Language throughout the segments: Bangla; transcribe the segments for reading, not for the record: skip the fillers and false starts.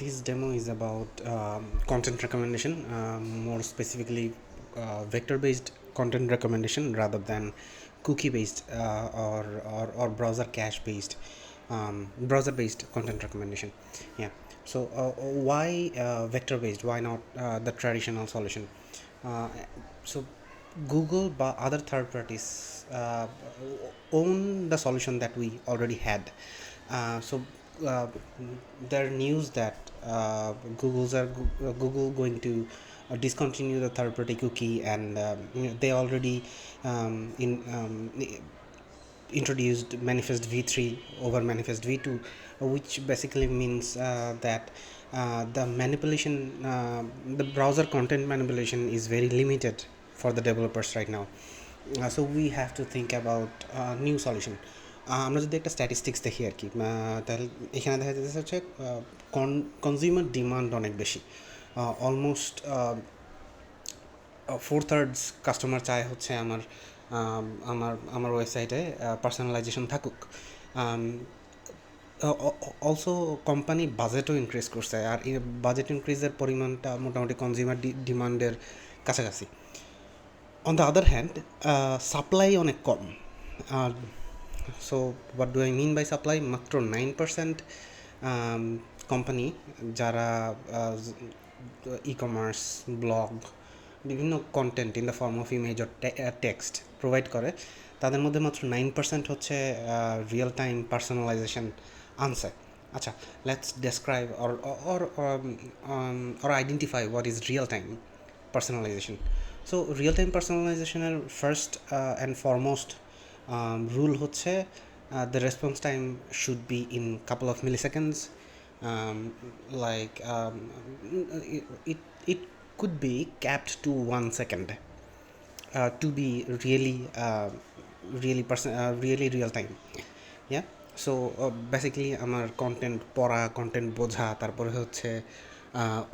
This demo is about content recommendation, more specifically vector-based content recommendation rather than cookie-based or browser cache-based browser-based content recommendation. Yeah. So why vector-based? Why not the traditional solution? Uh, so Google but other third parties own the solution that we already had. So uh, there are news that Google going to discontinue the third party cookie, and they already introduced Manifest v3 over Manifest v2, which basically means that the browser content manipulation is very limited for the developers right now. So we have to think about new solution. আমরা যদি একটা স্ট্যাটিস্টিক্স দেখি আর কি, তাহলে এখানে দেখা যাচ্ছে হচ্ছে কনজিউমার ডিমান্ড অনেক বেশি। অলমোস্ট 4/3 কাস্টমার চায় হচ্ছে আমার ওয়েবসাইটে পার্সোনালাইজেশন থাকুক। অলসো কোম্পানি বাজেটও ইনক্রিজ করছে, আর এই বাজেট ইনক্রিজের পরিমাণটা মোটামুটি কনজিউমার ডিমান্ডের কাছাকাছি। On the other hand supply অনেক কম। So what do I mean by supply? মাত্র 9% কোম্পানি যারা ই কমার্স, ব্লগ, বিভিন্ন content in the form of image or text provide করে, তাদের মধ্যে মাত্র 9% হচ্ছে রিয়েল টাইম পার্সোনালাইজেশন আনছে। আচ্ছা, let's describe or identify what is real time personalization. So real time personalizationের ফার্স্ট অ্যান্ড ফরমোস্ট রুল হচ্ছে the response time should be in couple of milliseconds. um, like it could be capped to 1 second to be really real time. Yeah. So basically আমার কন্টেন্ট পড়া, কন্টেন্ট বোঝা, তারপরে হচ্ছে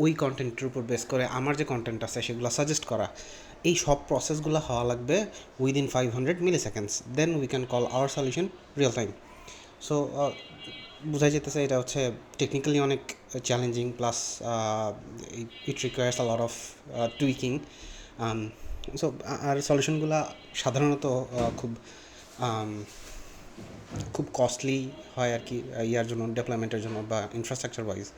ওই কন্টেন্টের উপর বেস করে আমার যে কন্টেন্ট আছে সেগুলো সাজেস্ট করা, এই সব প্রসেসগুলো হওয়া লাগবে within 500 milliseconds. Then we can call our solution real time. So বোঝাই যেতেছে এটা হচ্ছে টেকনিক্যালি অনেক challenging, plus it requires a lot of tweaking. So আর সলিউশনগুলো সাধারণত খুব খুব কস্টলি হয় আর কি ইয়ার জন্য, ডেভেলপমেন্টের জন্য বা infrastructure wise.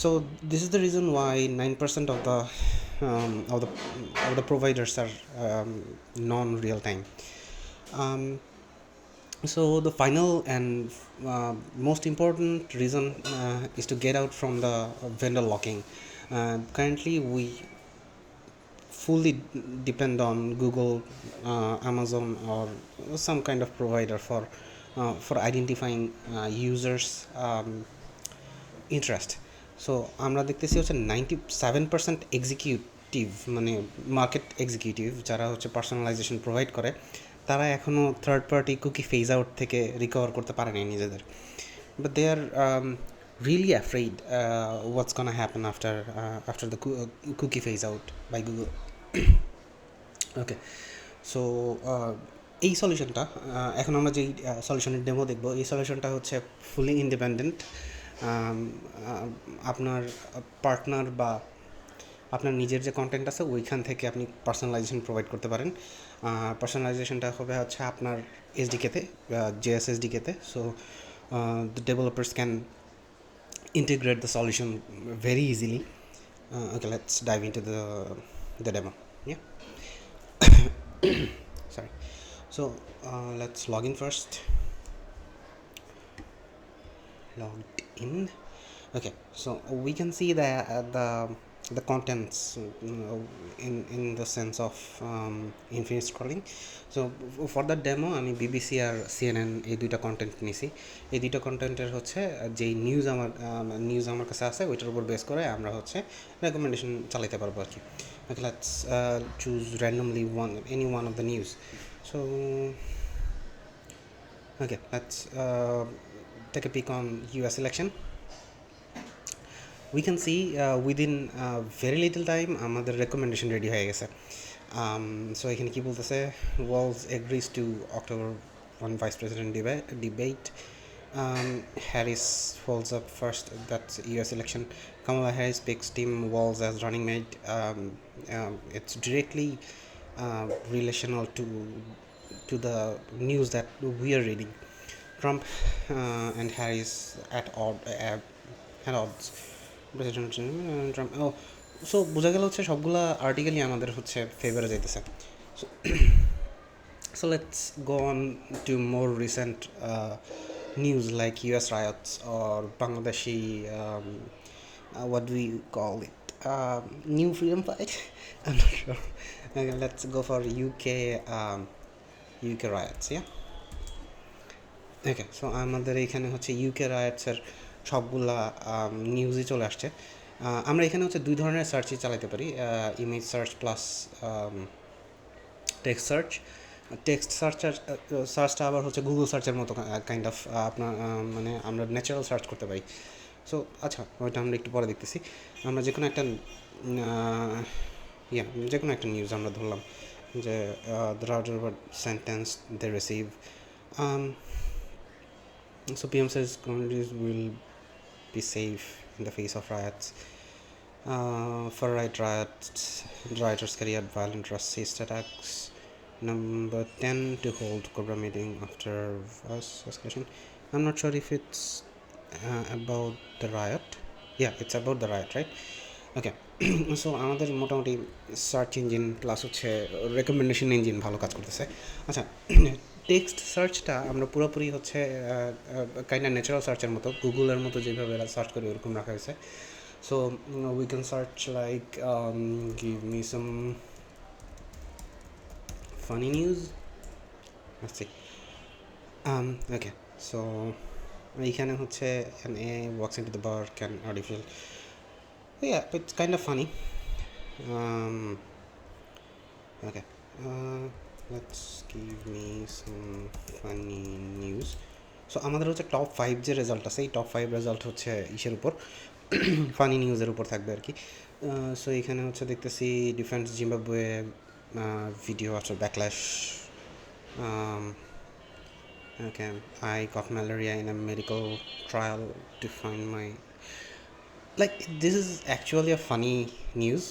So this is the reason why 9% of the providers are non-real time. So the final and most important reason is to get out from the vendor locking. Currently we fully depend on Google, Amazon, or some kind of provider for identifying users interest. So আমরা দেখতেছি হচ্ছে 97% এক্সিকিউটিভ, মানে মার্কেট এক্সিকিউটিভ যারা হচ্ছে পার্সোনালাইজেশন প্রোভাইড করে, তারা এখনও third party cookie phase out থেকে রিকভার করতে পারেনি নিজেদের। But they are really afraid what's gonna happen after the cookie phase out by Google. Okay, so এই সলিউশনটা, এখন আমরা যেই সলিউশনের ডেমো দেখব, এই সলিউশনটা হচ্ছে ফুলি ইন্ডিপেন্ডেন্ট। আপনার পার্টনার বা আপনার নিজের যে কন্টেন্ট আছে ওইখান থেকে আপনি পার্সোনালাইজেশন প্রোভাইড করতে পারেন। পার্সোনালাইজেশনটা হবে হচ্ছে আপনার এসডিকেতে, জেএস এসডিকেতে। So the developers can integrate the solution very easily. Okay, let's dive into the demo. Yeah. Sorry. So let's log in first. Logged in. Okay, so we can see the contents in the sense of infinite scrolling. So for the demo আমি বিবিসি আর সিএনএন এই দুইটা কন্টেন্ট নিয়েছি। এই দুইটা কন্টেন্টের হচ্ছে যেই নিউজ আমার কাছে আছে ওইটার উপর বেস করে আমরা হচ্ছে রেকমেন্ডেশন চালাতে পারবো আর কি। Okay, let's choose randomly any one of the news. So okay, let's take a peek on US election. We can see within very little time আমাদের রেকমেন্ডেশন রেডি হয়ে গেছে। সো এখানে কি বলতেছে, Walz agrees to October 1 vice president debate, Harris folds up first. That's US election. Kamala Harris picks Tim Walz as running mate. It's directly relational to the news that we are reading. Trump and Harris at odds. President Trump. Oh, so বোঝা গেল হচ্ছে সবগুলা আর্টিকেলই আমাদের হচ্ছে ফেভারে যাইতেছে. So, so let's go on to more recent news like US riots or Bangladeshi, what do we call it? New freedom fight? I'm not sure. Okay, let's go for UK riots, yeah? Okay, so আমাদের এখানে হচ্ছে ইউকে রাইটসের সবগুলা নিউজই চলে আসছে. আমরা এখানে হচ্ছে দুই ধরনের সার্চই চালাতে পারি, image search plus text search. Text সার্চটা আবার হচ্ছে গুগল সার্চের মতো কাইন্ড অফ আপনার মানে আমরা ন্যাচারাল সার্চ করতে পারি. সো আচ্ছা, ওইটা আমরা একটু পরে দেখতেছি. আমরা যে কোনো একটা যে কোনো একটা নিউজ আমরা ধরলাম যে the router sentence they receive. So PM says communities will be safe in the face of riots. Far-right rioters carry out violent racist attacks. Number 10 to hold Cobra meeting after escalation. I'm not sure if it's about the riot. Yeah, it's about the riot, right? Okay, so আমাদের মোটামুটি সার্চ ইঞ্জিন প্লাস হচ্ছে রেকমেন্ডেশন ইঞ্জিন ভালো কাজ করতেছে. আচ্ছা, টেক্সট সার্চটা আমরা পুরোপুরি হচ্ছে কাইন্ড অফ ন্যাচারাল সার্চের মতো, গুগলের মতো যেভাবে সার্চ করি ওরকম রাখা হয়েছে. So we can search like give me some funny news. আচ্ছা, ওকে, সো এইখানে হচ্ছে an AI walks into the bar, can artificial. Yeah, it's kind of funny. Okay, let's give me some funny news. So আমাদের হচ্ছে টপ 5 যে রেজাল্ট আছে, এই টপ 5 রেজাল্ট হচ্ছে ইসের উপর ফানি নিউজের উপর থাকবে আর কি. সো এখানে হচ্ছে দেখতেছি defence Zimbabwe video after backlash. Okay, I got malaria in a medical trial to find my, like, this is actually a funny news,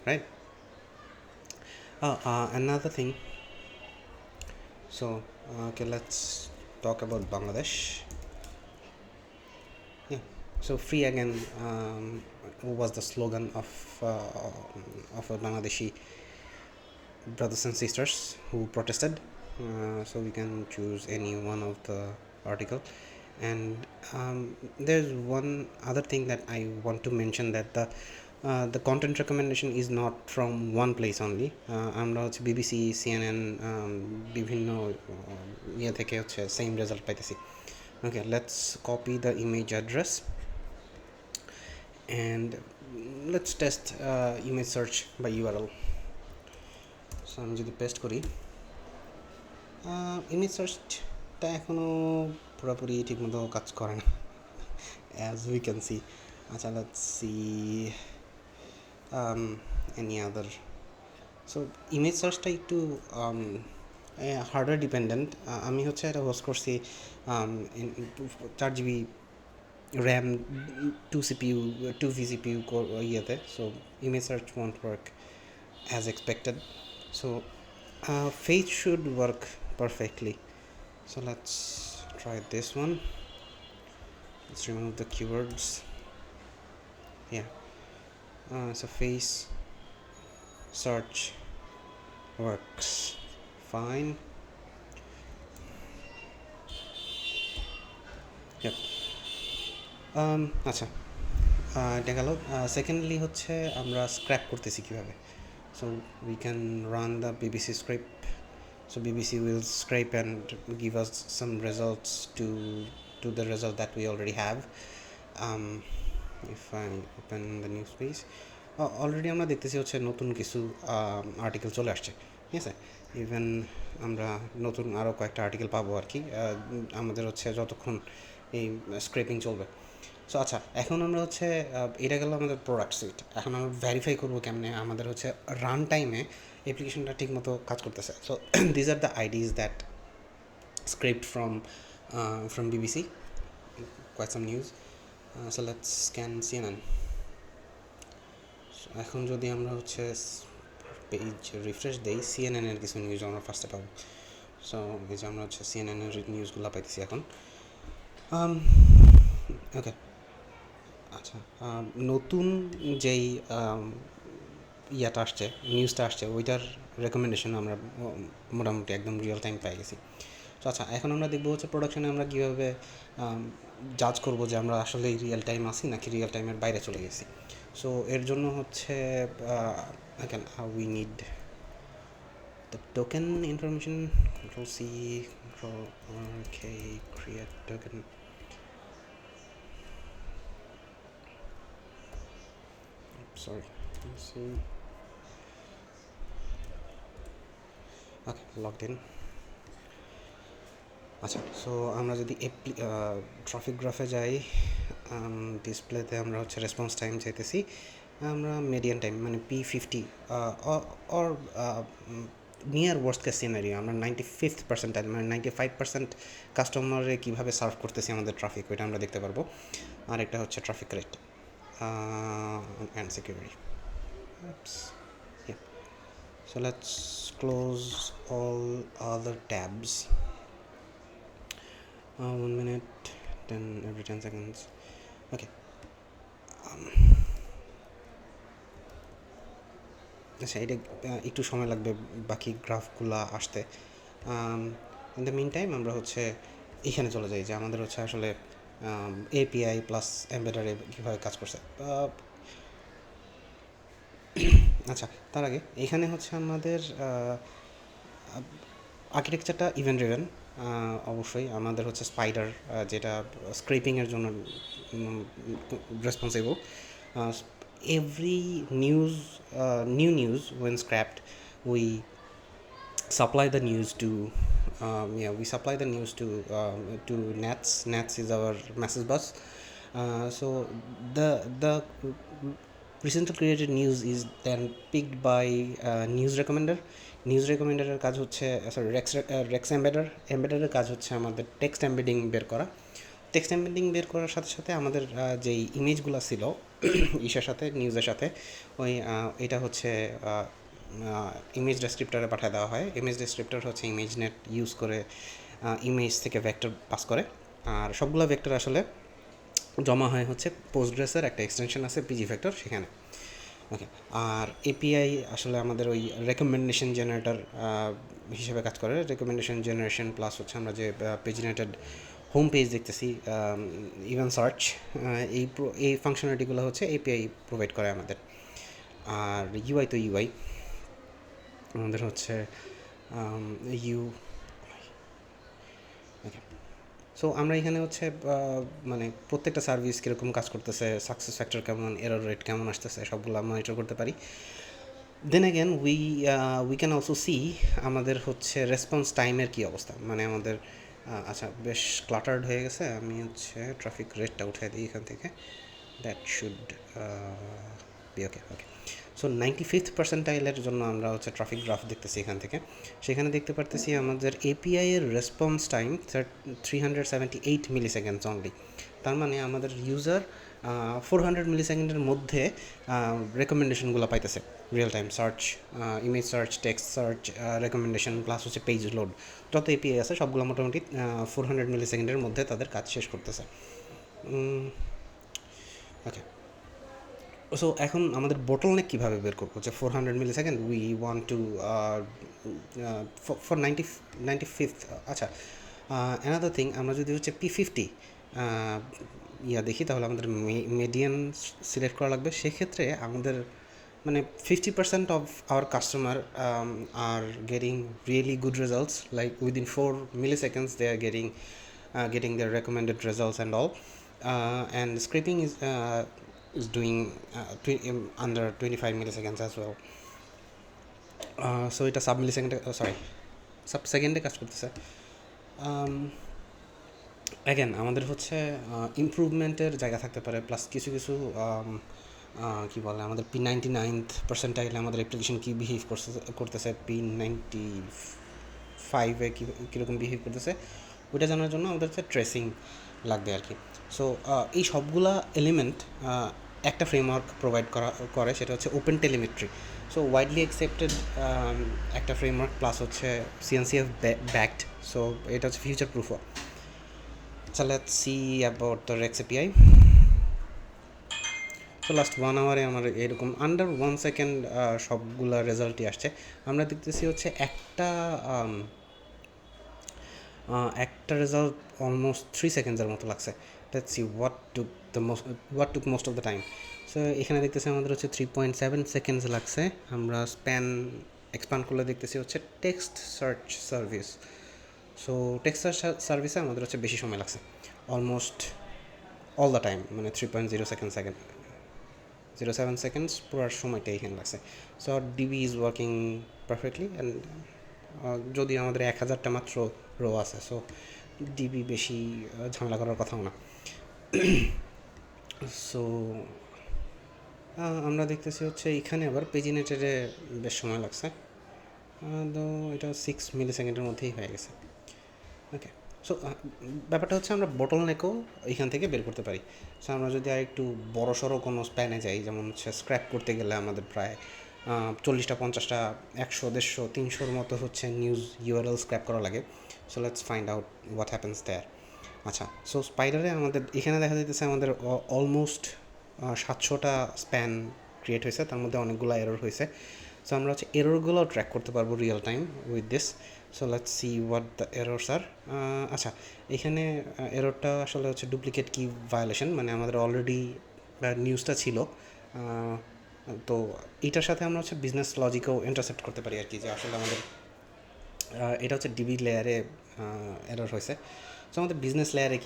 right? Another thing. So okay, let's talk about Bangladesh. Yeah, so free again was the slogan of a Bangladeshi brothers and sisters who protested. So we can choose any one of the article. And there's one other thing that I want to mention, that the content recommendation is not from one place only. আমরা হচ্ছে বিবিসি, সিএনএন বিভিন্ন ইয়ে থেকে হচ্ছে সেম রেজাল্ট পাইতেছি. Okay, let's copy the image address and let's test image search by URL. So আমি যদি পেস্ট করি, ইমেজ সার্চটা এখনও পুরোপুরি ঠিকমতো কাজ করে না, অ্যাজ উই ক্যান সি. আচ্ছা, let's see any other. So image সার্চটা একটু হার্ডওয়্যার ডিপেন্ডেন্ট. আমি হচ্ছে এটা হোস্ট করছি 4 GB র্যাম, 2 CPU, 2 vCPU ইয়েতে. So image search won't work as expected. So face should work perfectly. So let's try this one. Let's remove the keywords. Yeah, so face search works fine. Yep. আচ্ছা, এটা গেল. সেকেন্ডলি হচ্ছে আমরা স্ক্র্যাপ করতেছি কীভাবে. So we can run the BBC script. So BBC will scrape and give us some results to the result that we already have. If I open the new space, already আমরা দেখতেছি হচ্ছে নতুন কিছু আর্টিকেল চলে আসছে, ঠিক আছে. ইভেন আমরা নতুন আরও কয়েকটা আর্টিকেল পাবো আর কি, আমাদের হচ্ছে যতক্ষণ এই স্ক্রেপিং চলবে. সো আচ্ছা, এখন আমরা হচ্ছে এটা গেল আমাদের প্রোডাক্ট সুইট. এখন আমরা ভেরিফাই করবো কেমনে আমাদের হচ্ছে রান টাইমে অ্যাপ্লিকেশনটা ঠিকমতো কাজ করতেছে. So these are the IDs that script from BBC. quite some news. So let's scan CNN. এখন যদি আমরা হচ্ছে পেজ রিফ্রেশ দেই, সিএনএনের কিছু নিউজ আমরা ফার্স্টে পাবো। সো এই যে আমরা হচ্ছে সিএনএনের নিউজগুলো পাইতেছি এখন। ওকে, আচ্ছা, নতুন যেই ইয়াটা আসছে, নিউজটা আসছে, ওইটার রেকমেন্ডেশন আমরা মোটামুটি একদম রিয়েল টাইম পাই গেছি। তো আচ্ছা, এখন আমরা দেখবো হচ্ছে প্রোডাকশনে আমরা কীভাবে জাজ করবো যে আমরা আসলে রিয়েল টাইম আসি নাকি রিয়েল টাইমের বাইরে চলে গেছি। সো এর জন্য হচ্ছে again we need the token information. Control C, Control K, create token. Sorry, let's see. Okay, logged in. আচ্ছা, সো আমরা যদি ট্রাফিক গ্রাফে যাই, ডিসপ্লেতে আমরা হচ্ছে রেসপন্স টাইম চাইতেছি, আমরা মিডিয়ান টাইম মানে P50 or near worst case scenario আমরা 95th পার্সেন্টাইল মানে 95% কাস্টমারে কীভাবে সার্ভ করতেছি আমাদের ট্রাফিক, ওইটা আমরা দেখতে পারবো। আর একটা হচ্ছে traffic rate and security. So let's close all other tabs. 1 minute, then every 10 seconds. Okay. আচ্ছা, এটা একটু সময় লাগবে বাকি গ্রাফগুলো আসতে। ইন দ্য মিন টাইম আমরা হচ্ছে এখানে চলে যাই যে আমাদের হচ্ছে আসলে এপিআই প্লাস এমবেডারে কীভাবে কাজ করছে। আচ্ছা, তার আগে এখানে হচ্ছে আমাদের আর্কিটেকচারটা ইভেন্ট ড্রিভেন। অবশ্যই আমাদের হচ্ছে স্পাইডার, যেটা স্ক্রেপিংয়ের জন্য responsible. every new news when scrapped, we supply the news to we supply the news to Nats is our message bus. So the recently created news is then picked by news recommender কাজ হচ্ছে সরি রেক্স এমবেডারের কাজ হচ্ছে আমাদের টেক্সট এমবেডিং বের করা। টেক্সট এমবেডিং বের করার সাথে সাথে আমাদের যেই ইমেজগুলো ছিল ইসের সাথে নিউজের সাথে, ওই এটা হচ্ছে ইমেজ ডেসক্রিপ্টরে পাঠিয়ে দেওয়া হয়। ইমেজ ডেসক্রিপ্টর হচ্ছে ইমেজ নেট ইউজ করে ইমেজ থেকে ভেক্টর পাস করে, আর সবগুলো ভেক্টর আসলে জমা হয় হচ্ছে পোস্টগ্রেসের একটা এক্সটেনশন আছে পিজি ভেক্টর, সেখানে। ওকে, আর এপিআই আসলে আমাদের ওই রেকমেন্ডেশন জেনারেটর হিসেবে কাজ করে। রেকমেন্ডেশন জেনারেশন প্লাস হচ্ছে আমরা যে পেজিনেটেড হোম পেজ দেখতেছি, ইভেন সার্চ, এই ফাংশনালিটিগুলো হচ্ছে এপিআই প্রোভাইড করে আমাদের। আর ইউআই তো ইউআই আমাদের হচ্ছে ওকে। সো আমরা এখানে হচ্ছে মানে প্রত্যেকটা সার্ভিস কীরকম কাজ করতেছে, সাকসেস ফ্যাক্টর কেমন, এরর রেট কেমন আসতেছে, সবগুলো মনিটর করতে পারি। Then again we can also see আমাদের হচ্ছে রেসপন্স টাইমের কী অবস্থা, মানে আমাদের আচ্ছা বেশ ক্লাটার্ড হয়ে গেছে, আমি হচ্ছে ট্রাফিক রেটটা উঠিয়ে দিই এখান থেকে, that should be okay. So 95th পার্সেন্টাইলের জন্য আমরা হচ্ছে ট্রাফিক গ্রাফ দেখতেছি এখান থেকে। সেখানে দেখতে পারতেছি আমাদের এপিআই এর রেসপন্স টাইম 378 মিলি সেকেন্ডস অনলি। তার মানে আমাদের ইউজার 400 মিলি সেকেন্ডের মধ্যে রেকমেন্ডেশনগুলো পাইতেছে, real time search, image search, text search, recommendation plus হচ্ছে পেজ লোড, যত এপিআই আছে সবগুলো মোটামুটি 400 মিলি সেকেন্ডের মধ্যে তাদের কাজ শেষ করতেছে। ওকে, সো এখন আমাদের বোটলনেক কীভাবে বের করবো যে 400 millisecond we want to for 95th। আচ্ছা, অ্যানাদার থিং, আমরা যদি হচ্ছে P50 দেখি, তাহলে আমাদের মিডিয়ান সিলেক্ট করা লাগবে। সেক্ষেত্রে আমাদের মানে 50% of our customer are getting really good results, like within 4 milliseconds they are getting their recommended results and all, and scraping is doing under 25 milliseconds as well. So এটা সাব সেকেন্ডে কাজ করতেছে। অ্যাগেন আমাদের হচ্ছে ইমপ্রুভমেন্টের জায়গা থাকতে পারে, প্লাস কিছু কী বলে আমাদের P99th পার্সেন্টাইলে আমাদের অ্যাপ্লিকেশন কী বিহেভ করতেছে, P95-এ কীরকম বিহেভ করতেছে, ওইটা জানার জন্য আমাদের হচ্ছে ট্রেসিং লাগবে আর কি। সো এই সবগুলা এলিমেন্ট একটা ফ্রেমওয়ার্ক প্রোভাইড করে, সেটা হচ্ছে open telemetry. So widely accepted একটা ফ্রেমওয়ার্ক, প্লাস হচ্ছে CNCF ব্যাকড। সো এটা হচ্ছে ফিউচার প্রুফও। So let's see about the Rex API. So last 1 আওয়ারে আমার এরকম আন্ডার 1 সেকেন্ড সবগুলা রেজাল্টই আসছে। আমরা দেখতেছি হচ্ছে একটা রেজাল্ট অলমোস্ট 3 সেকেন্ডসের মতো লাগছে। Let's see what took most of the time. So এখানে দেখতেছি আমাদের হচ্ছে 3.7 সেকেন্ডস লাগছে। আমরা স্প্যান এক্সপান্ড করলে দেখতেছি হচ্ছে text search service. So text search সার্ভিসে আমাদের হচ্ছে বেশি সময় লাগছে, অলমোস্ট অল দ্য টাইম, মানে 3.07 সেকেন্ডস পুরো সময়টা এখানে লাগছে। So DB is working perfectly. And যদি আমাদের 1000টা মাত্র রো আছে, সো ডিবি বেশি ঝামেলা করার কথাও না। সো আমরা দেখতেছি হচ্ছে এখানে আবার পেজিনেটারে বেশ সময় লাগছে, তো এটা 6 মিলি সেকেন্ডের মধ্যেই হয়ে গেছে। ওকে, সো ব্যাপারটা হচ্ছে আমরা বটল নেকও এখান থেকে বের করতে পারি। সো আমরা যদি আর একটু বড়সড় কোনো স্প্যানে যাই, যেমন হচ্ছে স্ক্র্যাপ করতে গেলে আমাদের প্রায় 40টা 50টা 100 150 300-র মতো হচ্ছে নিউজ ইউআরএল স্ক্র্যাপ করা লাগে। So let's find out what happens there. আচ্ছা, সো স্পাইডারে আমাদের এখানে দেখা যাইতেছে আমাদের অলমোস্ট 700টা স্প্যান ক্রিয়েট হয়েছে, তার মধ্যে অনেকগুলো এরর হয়েছে। সো আমরা হচ্ছে এররগুলো ট্র্যাক করতে পারবো real time with this. So let's see what the errors are. আচ্ছা, এখানে এররটা আসলে হচ্ছে ডুপ্লিকেট কি ভায়োলেশন, মানে আমাদের অলরেডি নিউজটা ছিল, তো এটার সাথে আমরা হচ্ছে বিজনেস লজিকও ইন্টারসেপ্ট করতে পারি আর কি, যে আসলে আমাদের এটা হচ্ছে ডিবি লেয়ারে এরর হয়েছে। সো আমাদের বিজনেস লেয়ারে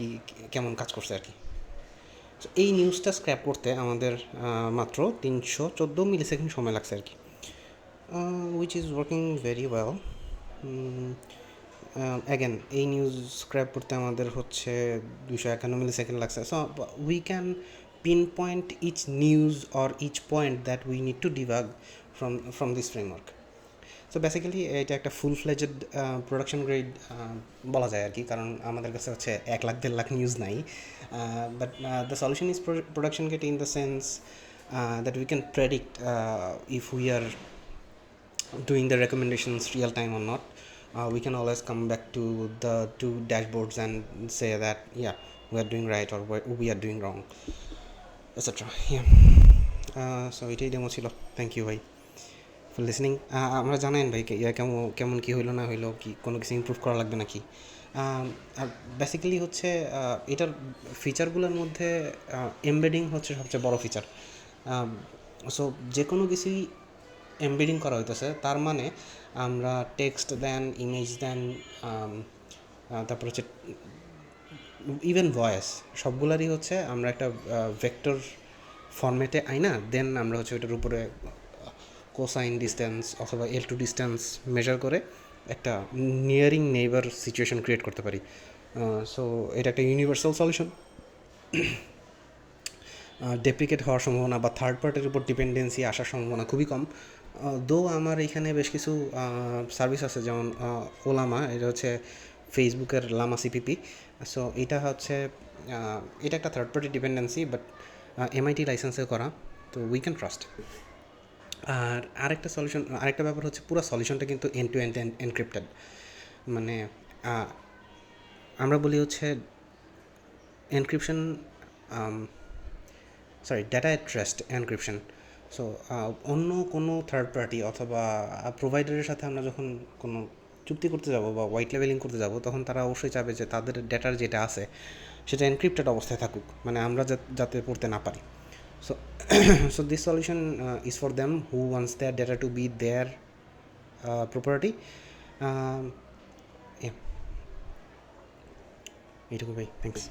কেমন কাজ করছে আর কি। সো এই নিউজটা স্ক্র্যাপ করতে আমাদের মাত্র 314 মিলিসেকেন্ড সময় লাগছে আর কি, which is working very well. Again এই নিউজ স্ক্র্যাপ করতে আমাদের হচ্ছে 251 মিলিসেকেন্ড লাগছে। So we can pinpoint each news or each point that we need to debug from this framework. So basically এটা একটা ফুল ফ্লেজেড প্রোডাকশন গ্রেড বলা যায় আর কি, কারণ আমাদের কাছে হচ্ছে 1 লাখ 1.5 লাখ নিউজ নাই। But the solution is production grade in the sense that we can predict if we are doing the recommendations real time or not. We can always come back to the two dashboards and say that yeah, we are doing right or we are doing wrong, etc. Yeah. So এটাই ডেমো ছিল। থ্যাংক ইউ ভাই ফর লিসনিং। আমরা জানেন ভাই কেমন কেমন কী হইলো না হইলো, কি কোনো কিছু ইমপ্রুভ করা লাগবে নাকি। আর বেসিক্যালি হচ্ছে এটার ফিচারগুলোর মধ্যে এমবেডিং হচ্ছে সবচেয়ে বড় ফিচার। সো যে কোনো কিছুই এমবেডিং করা হইতেছে, তার মানে আমরা টেক্সট দেন, ইমেজ দেন, তারপর হচ্ছে ইভেন ভয়েস, সবগুলারই হচ্ছে আমরা একটা ভেক্টর ফরম্যাটে আইনা দেন আমরা হচ্ছে ওইটার উপরে কোসাইন ডিস্টেন্স অথবা L2 ডিস্টেন্স মেজার করে একটা নিয়ারিং নেইবার সিচুয়েশন ক্রিয়েট করতে পারি। সো এটা একটা ইউনিভার্সাল সলিউশন। ডেপ্রিকেট হওয়ার সম্ভাবনা বা থার্ড পার্টির উপর ডিপেন্ডেন্সি আসার সম্ভাবনা খুবই কম। দো আমার এখানে বেশ কিছু সার্ভিস আছে, যেমন ওলামা, এটা হচ্ছে ফেসবুকের লামা সিপিপি। সো এটা হচ্ছে এটা একটা third party dependency, but MIT লাইসেন্সে করা, তো উই ক্যান ট্রাস্ট। আর আরেকটা ব্যাপার হচ্ছে পুরো সলিউশনটা কিন্তু এন্ড টু এন্ড এনক্রিপ্টেড। মানে আমরা বলি হচ্ছে encryption, data at rest encryption. So অন্য কোনো থার্ড পার্টি অথবা প্রোভাইডারের সাথে আমরা যখন কোনো চুক্তি করতে যাব বা হোয়াইট লেভেলিং করতে যাব, তখন তারা অবশ্যই চাবে যে তাদের ডেটার যেটা আছে সেটা এনক্রিপ্টেড অবস্থায় থাকুক, মানে আমরা যাতে পড়তে না পারি। So this solution is for them who wants their data to be their property. Yeah, এইটুকু ভাই, থ্যাংকস।